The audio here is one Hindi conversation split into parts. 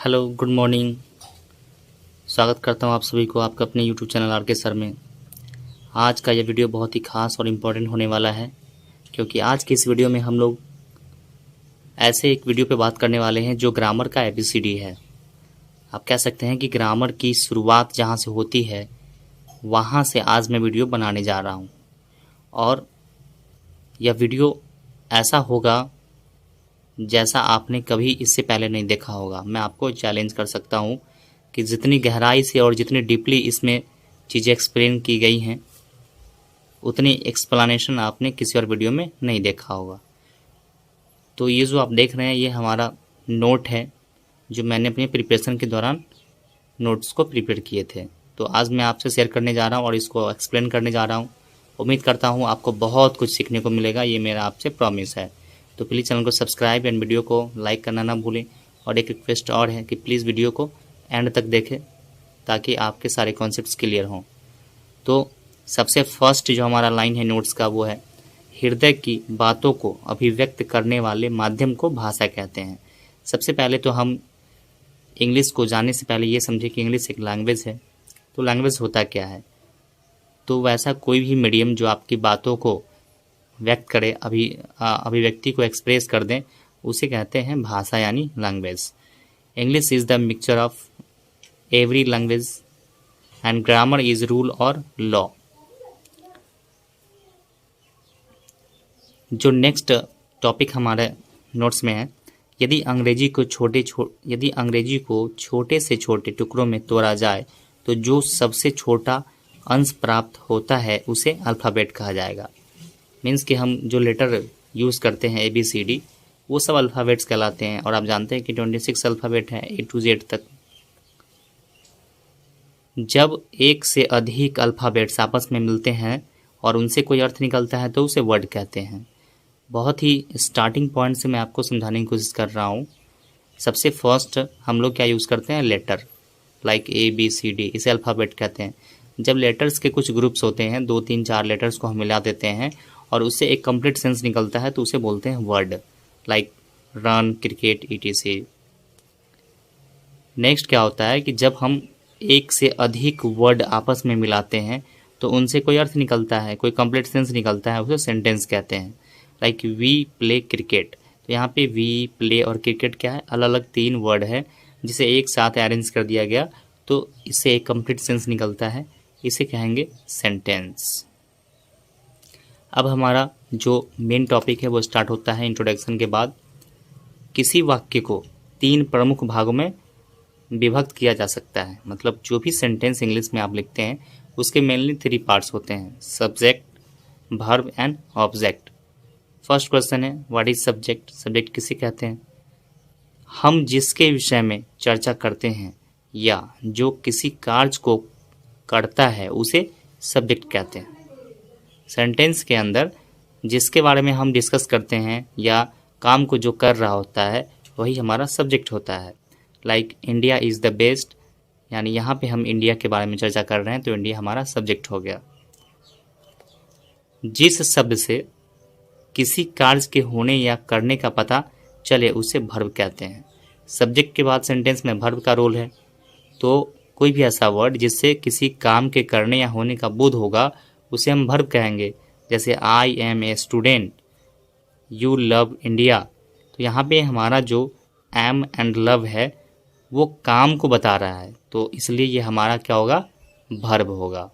Hello, good morning. स्वागत करता हूँ आप सभी को आपका अपने यूट्यूब चैनल आर के सर में। आज का ये वीडियो बहुत ही खास और इम्पोर्टेंट होने वाला है, क्योंकि आज की इस वीडियो में हम लोग ऐसे एक वीडियो पे बात करने वाले हैं जो ग्रामर का एबीसीडी है। आप कह सकते हैं कि ग्रामर की शुरुआत जहाँ से होती है वहाँ से आज मैं वीडियो बनाने जा रहा हूँ। और यह वीडियो ऐसा होगा जैसा आपने कभी इससे पहले नहीं देखा होगा। मैं आपको चैलेंज कर सकता हूँ कि जितनी गहराई से और जितनी डीपली इसमें चीज़ें एक्सप्लेन की गई हैं उतनी एक्सप्लेनेशन आपने किसी और वीडियो में नहीं देखा होगा। तो ये जो आप देख रहे हैं ये हमारा नोट है जो मैंने अपने प्रिपरेशन के दौरान नोट्स को प्रिपेयर किए थे। तो आज मैं आपसे शेयर करने जा रहा हूँ और इसको एक्सप्लेन करने जा रहा हूँ। उम्मीद करता हूँ आपको बहुत कुछ सीखने को मिलेगा, ये मेरा आपसे प्रॉमिस है। तो प्लीज़ चैनल को सब्सक्राइब एंड वीडियो को लाइक करना ना भूलें। और एक रिक्वेस्ट और है कि प्लीज़ वीडियो को एंड तक देखें ताकि आपके सारे कॉन्सेप्ट्स क्लियर हों। तो सबसे फर्स्ट जो हमारा लाइन है नोट्स का वो है, हृदय की बातों को अभिव्यक्त करने वाले माध्यम को भाषा कहते हैं। सबसे पहले तो हम इंग्लिश को जानने से पहले ये समझे कि इंग्लिश एक लैंग्वेज है। तो लैंग्वेज होता क्या है? तो वैसा कोई भी मीडियम जो आपकी बातों को व्यक्त करे, अभिव्यक्ति को एक्सप्रेस कर दें, उसे कहते हैं भाषा यानी language. English is the mixture of every language and grammar is rule और लॉ। जो नेक्स्ट टॉपिक हमारे नोट्स में है, यदि अंग्रेजी को छोटे से छोटे टुकड़ों में तोड़ा जाए तो जो सबसे छोटा अंश प्राप्त होता है उसे अल्फ़ाबेट कहा जाएगा। मीन्स कि हम जो लेटर यूज़ करते हैं ABCD वो सब अल्फ़ाबेट्स कहलाते हैं। और आप जानते हैं कि 26 अल्फ़ाबेट हैं A to Z तक। जब एक से अधिक अल्फ़ाबेट्स आपस में मिलते हैं और उनसे कोई अर्थ निकलता है तो उसे वर्ड कहते हैं। बहुत ही स्टार्टिंग पॉइंट से मैं आपको समझाने की कोशिश कर रहा हूँ। सबसे फर्स्ट हम लोग क्या यूज़ करते हैं, लेटर, लाइक ABCD, इसे अल्फ़ाबेट कहते हैं। जब लेटर्स के कुछ ग्रुप्स होते हैं, 2 3 4 लेटर्स को हम मिला देते हैं और उससे एक कंप्लीट सेंस निकलता है तो उसे बोलते हैं word, like run, cricket, ETC। Next क्या होता है कि जब हम एक से अधिक वर्ड आपस में मिलाते हैं तो उनसे कोई अर्थ निकलता है, कोई कंप्लीट सेंस निकलता है, उसे सेंटेंस कहते हैं। लाइक वी प्ले क्रिकेट, तो यहाँ पे वी, प्ले और क्रिकेट क्या है, अलग अलग 3 वर्ड है जिसे एक साथ अरेंज कर दिया गया तो इससे एक कंप्लीट सेंस निकलता है, इसे कहेंगे सेंटेंस। अब हमारा जो मेन टॉपिक है वो स्टार्ट होता है इंट्रोडक्शन के बाद। किसी वाक्य को 3 प्रमुख भागों में विभक्त किया जा सकता है। मतलब जो भी सेंटेंस इंग्लिश में आप लिखते हैं उसके मेनली 3 पार्ट्स होते हैं, subject, verb and object. First question है, व्हाट इज सब्जेक्ट? सब्जेक्ट किसे कहते हैं? हम जिसके विषय में चर्चा करते हैं या जो किसी कार्य को करता है उसे सब्जेक्ट कहते हैं। सेंटेंस के अंदर जिसके बारे में हम डिस्कस करते हैं या काम को जो कर रहा होता है वही हमारा सब्जेक्ट होता है। Like India is the best, यानी यहाँ पे हम इंडिया के बारे में चर्चा कर रहे हैं तो इंडिया हमारा सब्जेक्ट हो गया। जिस शब्द से किसी कार्य के होने या करने का पता चले उसे वर्ब कहते हैं। सब्जेक्ट के बाद सेंटेंस में वर्ब का रोल है, तो कोई भी ऐसा वर्ड जिससे किसी काम के करने या होने का बोध होगा उसे हम वर्ब कहेंगे। जैसे I am a student, you love India, तो यहाँ पे हमारा जो एम एंड लव है वो काम को बता रहा है, तो इसलिए ये हमारा क्या होगा, वर्ब होगा।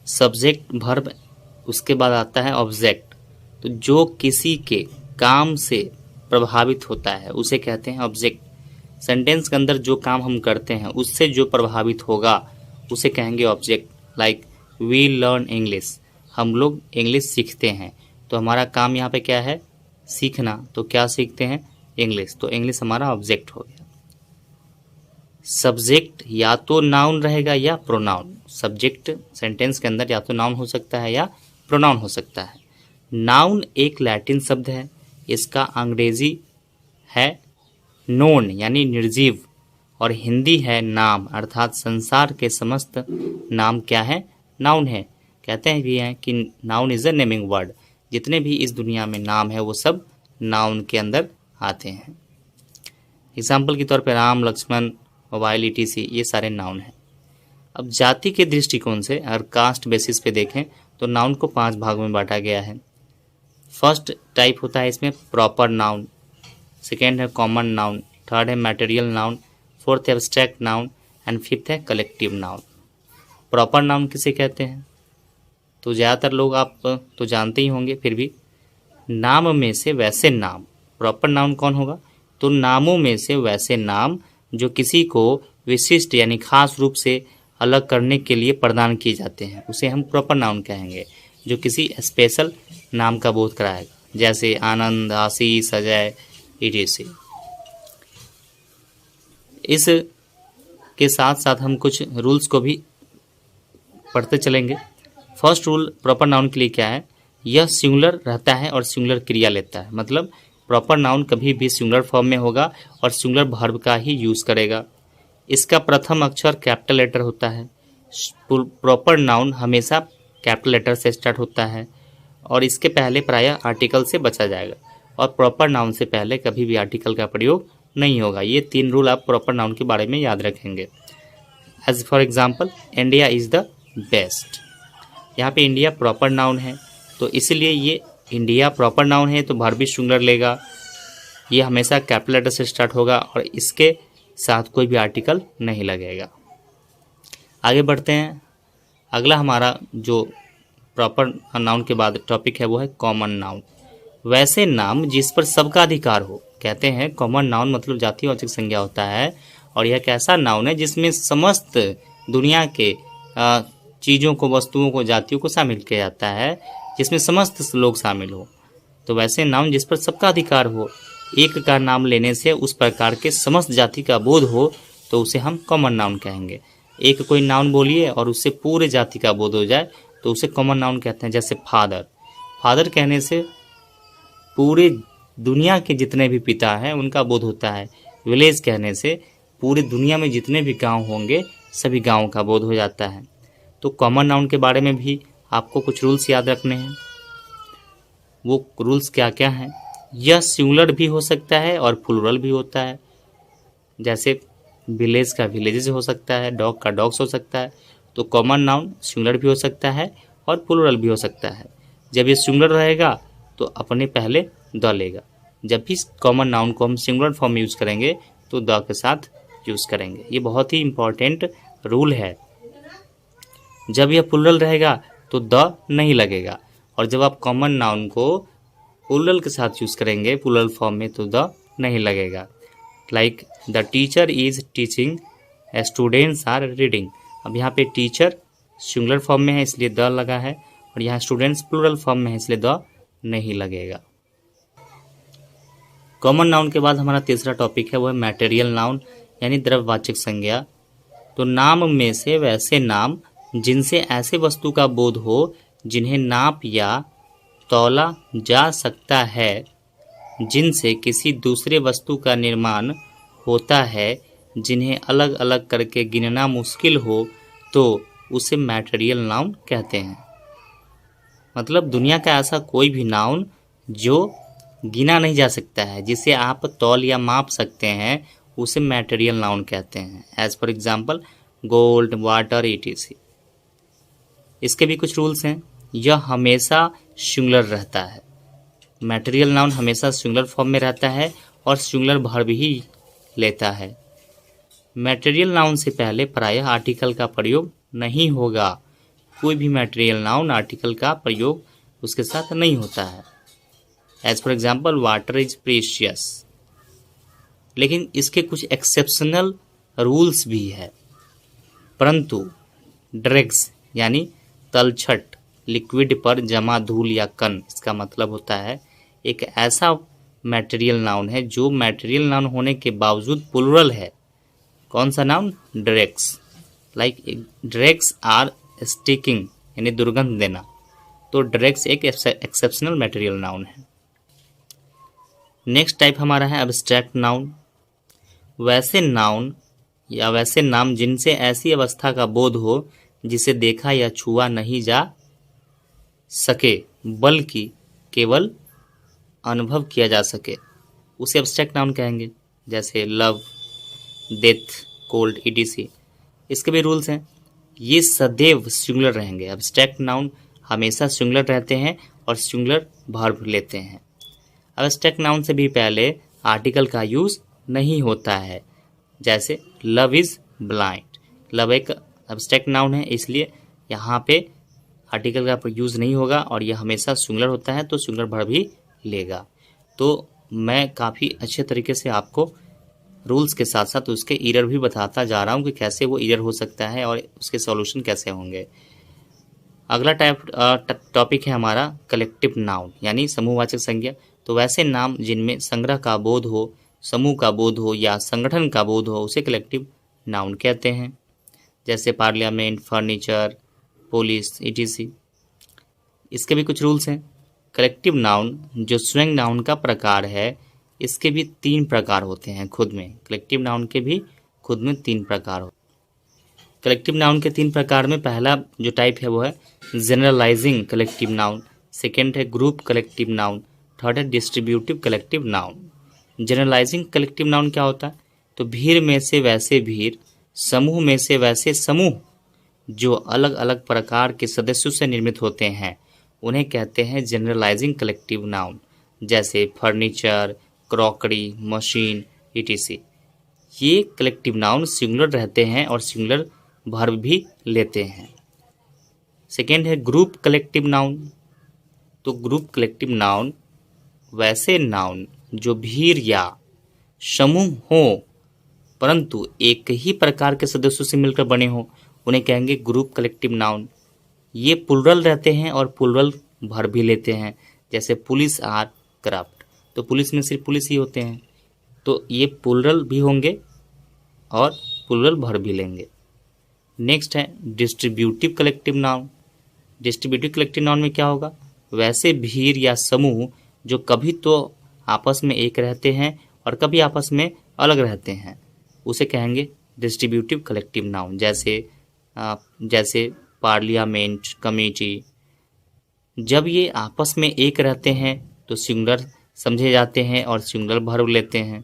सब्जेक्ट, वर्ब, उसके बाद आता है ऑब्जेक्ट। तो जो किसी के काम से प्रभावित होता है उसे कहते हैं ऑब्जेक्ट। सेंटेंस के अंदर जो काम हम करते हैं उससे जो प्रभावित होगा उसे कहेंगे object. Like we learn English, हम लोग इंग्लिश सीखते हैं, तो हमारा काम यहाँ पे क्या है, सीखना। तो क्या सीखते हैं, इंग्लिश, तो इंग्लिश हमारा ऑब्जेक्ट हो गया। सब्जेक्ट या तो नाउन रहेगा या प्रोनाउन। सब्जेक्ट सेंटेंस के अंदर या तो नाउन हो सकता है या प्रोनाउन हो सकता है। नाउन एक लैटिन शब्द है, इसका अंग्रेजी है नोन यानी निर्जीव और हिंदी है नाम, अर्थात संसार के समस्त नाम क्या है, नाउन है। कहते हैं भी हैं कि noun is a naming word, जितने भी इस दुनिया में नाम है वो सब नाउन के अंदर आते हैं। एग्जाम्पल के तौर पर राम, लक्ष्मण, मोबाइल, ईटीसी, ये सारे नाउन हैं। अब जाति के दृष्टिकोण से अगर कास्ट बेसिस पे देखें तो नाउन को 5 भागों में बांटा गया है। फर्स्ट टाइप होता है इसमें प्रॉपर नाउन, सेकेंड है कॉमन नाउन, थर्ड है मटेरियल नाउन, फोर्थ है एब्स्ट्रैक्ट नाउन एंड फिफ्थ है कलेक्टिव नाउन। प्रॉपर नाउन किसे कहते हैं तो ज़्यादातर लोग आप तो जानते ही होंगे, फिर भी नाम में से वैसे नाम, प्रॉपर नाउन कौन होगा तो नामों में से वैसे नाम जो किसी को विशिष्ट यानी खास रूप से अलग करने के लिए प्रदान किए जाते हैं, उसे हम प्रॉपर नाउन कहेंगे, जो किसी स्पेशल नाम का बोध कराएगा, जैसे आनंद, आशीष, अजय, ईटीसी। इस के साथ साथ हम कुछ रूल्स को भी पढ़ते चलेंगे। फर्स्ट रूल प्रॉपर नाउन के लिए क्या है, यह सिंगुलर रहता है और सिंगुलर क्रिया लेता है, मतलब प्रॉपर नाउन कभी भी सिंगुलर फॉर्म में होगा और सिंगुलर वर्ब का ही यूज़ करेगा। इसका प्रथम अक्षर कैपिटल लेटर होता है। प्रॉपर नाउन हमेशा कैपिटल लेटर से स्टार्ट होता है और इसके पहले प्रायः आर्टिकल से बचा जाएगा और प्रॉपर नाउन से पहले कभी भी आर्टिकल का प्रयोग नहीं होगा। ये 3 रूल आप प्रॉपर नाउन के बारे में याद रखेंगे। As for example India is the best, यहाँ पे इंडिया प्रॉपर नाउन है तो इसलिए ये इंडिया प्रॉपर नाउन है तो वर्ब भी सिंगुलर लेगा, ये हमेशा कैपिटल लेटर से स्टार्ट होगा और इसके साथ कोई भी आर्टिकल नहीं लगेगा। आगे बढ़ते हैं। अगला हमारा जो प्रॉपर नाउन के बाद टॉपिक है वो है कॉमन नाउन, वैसे नाम जिस पर सबका अधिकार हो। कहते हैं कॉमन नाउन मतलब जातिवाचक संज्ञा होता है और यह एक ऐसा नाउन है जिसमें समस्त दुनिया के चीज़ों को, वस्तुओं को, जातियों को शामिल किया जाता है, जिसमें समस्त लोग शामिल हो। तो वैसे नाउन जिस पर सबका अधिकार हो, एक का नाम लेने से उस प्रकार के समस्त जाति का बोध हो तो उसे हम कॉमन नाउन कहेंगे। एक कोई नाउन बोलिए और उससे पूरे जाति का बोध हो जाए तो उसे कॉमन नाउन कहते हैं। जैसे फादर, फादर कहने से पूरे दुनिया के जितने भी पिता हैं उनका बोध होता है। विलेज कहने से पूरी दुनिया में जितने भी गांव होंगे सभी गांवों का बोध हो जाता है। तो कॉमन नाउन के बारे में भी आपको कुछ रूल्स याद रखने हैं। वो रूल्स क्या क्या हैं, यह सिंगुलर भी हो सकता है और प्लूरल भी होता है। जैसे विलेज का विलेजेस हो सकता है, डॉग का डॉग्स हो सकता है। तो कॉमन नाउन सिंगुलर भी हो सकता है और प्लूरल भी हो सकता है। जब ये सिंगुलर रहेगा तो अपने पहले द लेगा, जब भी कॉमन नाउन को हम सिंगुलर फॉर्म में यूज़ करेंगे तो द के साथ यूज़ करेंगे। ये बहुत ही इम्पॉर्टेंट रूल है। जब यह प्लूरल रहेगा तो द नहीं लगेगा और जब आप कॉमन नाउन को प्लूरल के साथ यूज़ करेंगे प्लूरल फॉर्म में तो द नहीं लगेगा। Like the teacher is teaching, students are reading. अब यहाँ पे टीचर सिंगुलर फॉर्म में है इसलिए द लगा है और यहाँ स्टूडेंट्स प्लूरल फॉर्म में है इसलिए द नहीं लगेगा। कॉमन नाउन के बाद हमारा तीसरा टॉपिक है वो है मटेरियल नाउन यानी द्रव्यवाचक संज्ञा। तो नाम में से वैसे नाम जिनसे ऐसे वस्तु का बोध हो जिन्हें नाप या तौला जा सकता है, जिनसे किसी दूसरे वस्तु का निर्माण होता है, जिन्हें अलग अलग करके गिनना मुश्किल हो तो उसे मटेरियल नाउन कहते हैं। मतलब दुनिया का ऐसा कोई भी नाउन जो गिना नहीं जा सकता है, जिसे आप तौल या माप सकते हैं, उसे मटेरियल नाउन कहते हैं। As for example gold, water, ETC. इसके भी कुछ रूल्स हैं। यह हमेशा सिंगुलर रहता है, मटेरियल नाउन हमेशा सिंगुलर फॉर्म में रहता है और सिंगुलर वर्ब ही लेता है। मटेरियल नाउन से पहले प्रायः आर्टिकल का प्रयोग नहीं होगा। कोई भी मटेरियल नाउन आर्टिकल का प्रयोग उसके साथ नहीं होता है। As for example water is precious. लेकिन इसके कुछ एक्सेप्शनल रूल्स भी है। परंतु ड्रैग्स यानी तलछट, लिक्विड पर जमा धूल या कण, इसका मतलब होता है एक ऐसा मटेरियल नाउन है जो मटेरियल नाउन होने के बावजूद प्लूरल है। कौन सा noun? Dregs. Like dregs are sticking यानी दुर्गंध देना। तो ड्रैग्स एक एक्सेप्शनल मटेरियल नाउन है। नेक्स्ट टाइप हमारा है एब्स्ट्रैक्ट नाउन। वैसे नाउन या वैसे नाम जिनसे ऐसी अवस्था का बोध हो जिसे देखा या छुआ नहीं जा सके बल्कि केवल अनुभव किया जा सके, उसे एब्स्ट्रैक्ट नाउन कहेंगे। जैसे लव, डेथ, कोल्ड, etc। इसके भी रूल्स हैं। ये सदैव सिंगुलर रहेंगे। एब्स्ट्रैक्ट नाउन हमेशा सिंगुलर रहते हैं और सिंगुलर वर्ब लेते हैं। एब्स्ट्रैक्ट नाउन से भी पहले आर्टिकल का यूज नहीं होता है। जैसे लव इज ब्लाइंड, लव एक एब्स्ट्रैक्ट नाउन है, इसलिए यहाँ पे आर्टिकल का यूज नहीं होगा और यह हमेशा सिंगुलर होता है तो सिंगुलर वर्ब ही लेगा। तो मैं काफ़ी अच्छे तरीके से आपको रूल्स के साथ साथ उसके एरर भी बताता जा रहा हूँ कि कैसे वो एरर हो सकता है और उसके सॉल्यूशन कैसे होंगे। अगला टॉपिक है हमारा कलेक्टिव नाउन यानी समूहवाचक संज्ञा। तो वैसे नाम जिनमें संग्रह का बोध हो, समूह का बोध हो या संगठन का बोध हो उसे कलेक्टिव नाउन कहते हैं। जैसे पार्लियामेंट, फर्नीचर, पुलिस, etc। इसके भी कुछ रूल्स हैं। कलेक्टिव नाउन जो स्वयं नाउन का प्रकार है, इसके भी 3 प्रकार होते हैं खुद में। कलेक्टिव नाउन के भी खुद में 3 प्रकार होते हैं। कलेक्टिव नाउन के 3 प्रकार में पहला जो टाइप है वो है जनरलाइजिंग कलेक्टिव नाउन, सेकेंड है ग्रुप कलेक्टिव नाउन, थर्ड है distributive collective noun. Generalising collective noun क्या होता है? तो भीड़ में से वैसे भीड़, समूह में से वैसे समूह जो अलग अलग प्रकार के सदस्यों से निर्मित होते हैं उन्हें कहते हैं जनरलाइजिंग कलेक्टिव नाउन। जैसे फर्नीचर, क्रॉकरी, मशीन, etc। ये कलेक्टिव नाउन सिंगुलर रहते हैं और सिंगुलर वर्ब भी लेते हैं। सेकेंड है ग्रुप कलेक्टिव नाउन। तो ग्रुप कलेक्टिव नाउन वैसे नाउन जो भीड़ या समूह हो परंतु एक ही प्रकार के सदस्यों से मिलकर बने हो उन्हें कहेंगे ग्रुप कलेक्टिव नाउन। ये प्लुरल रहते हैं और प्लुरल वर्ब भी लेते हैं। जैसे पुलिस आर करप्ट, तो पुलिस में सिर्फ पुलिस ही होते हैं तो ये प्लुरल भी होंगे और प्लुरल वर्ब भी लेंगे। नेक्स्ट है distributive collective noun. Distributive collective noun में क्या होगा? वैसे भीड़ या समूह जो कभी तो आपस में एक रहते हैं और कभी आपस में अलग रहते हैं उसे कहेंगे डिस्ट्रीब्यूटिव कलेक्टिव नाउन। जैसे पार्लियामेंट, कमेटी। जब ये आपस में एक रहते हैं तो सिंगुलर समझे जाते हैं और सिंगुलर वर्ब लेते हैं।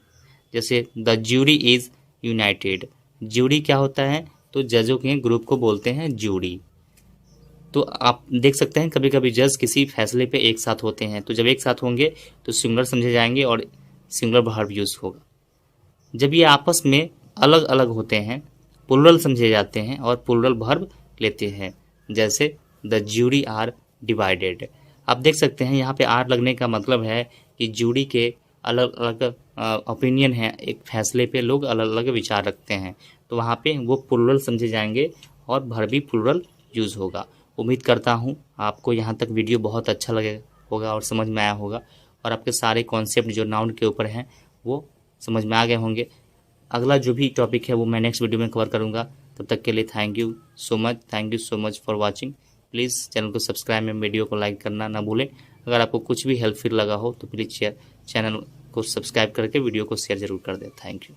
जैसे the jury is United. Jury क्या होता है? तो जजों के ग्रुप को बोलते हैं ज्यूरी। तो आप देख सकते हैं कभी कभी जज किसी फैसले पे एक साथ होते हैं तो जब एक साथ होंगे तो सिंगुलर समझे जाएंगे और सिंगुलर वर्ब यूज होगा। जब ये आपस में अलग अलग होते हैं प्लुरल समझे जाते हैं और प्लुरल वर्ब लेते हैं। जैसे द ज्यूरी आर डिवाइडेड। आप देख सकते हैं यहाँ पे आर लगने का मतलब है कि ज्यूरी के अलग अलग ओपिनियन है, एक फैसले पे लोग अलग अलग विचार रखते हैं तो वहाँ पे वो प्लुरल समझे जाएंगे और वर्ब भी प्लुरल यूज होगा। उम्मीद करता हूँ आपको यहाँ तक वीडियो बहुत अच्छा लगे होगा और समझ में आया होगा और आपके सारे कॉन्सेप्ट जो नाउन के ऊपर हैं वो समझ में आ गए होंगे। अगला जो भी टॉपिक है वो मैं नेक्स्ट वीडियो में कवर करूँगा। तब तक के लिए thank you so much for watching. Please channel को सब्सक्राइब में वीडियो को लाइक करना ना भूलें। अगर आपको कुछ भी हेल्पफुल लगा हो तो प्लीज़ चैनल को सब्सक्राइब करके वीडियो को शेयर ज़रूर कर दें। Thank you.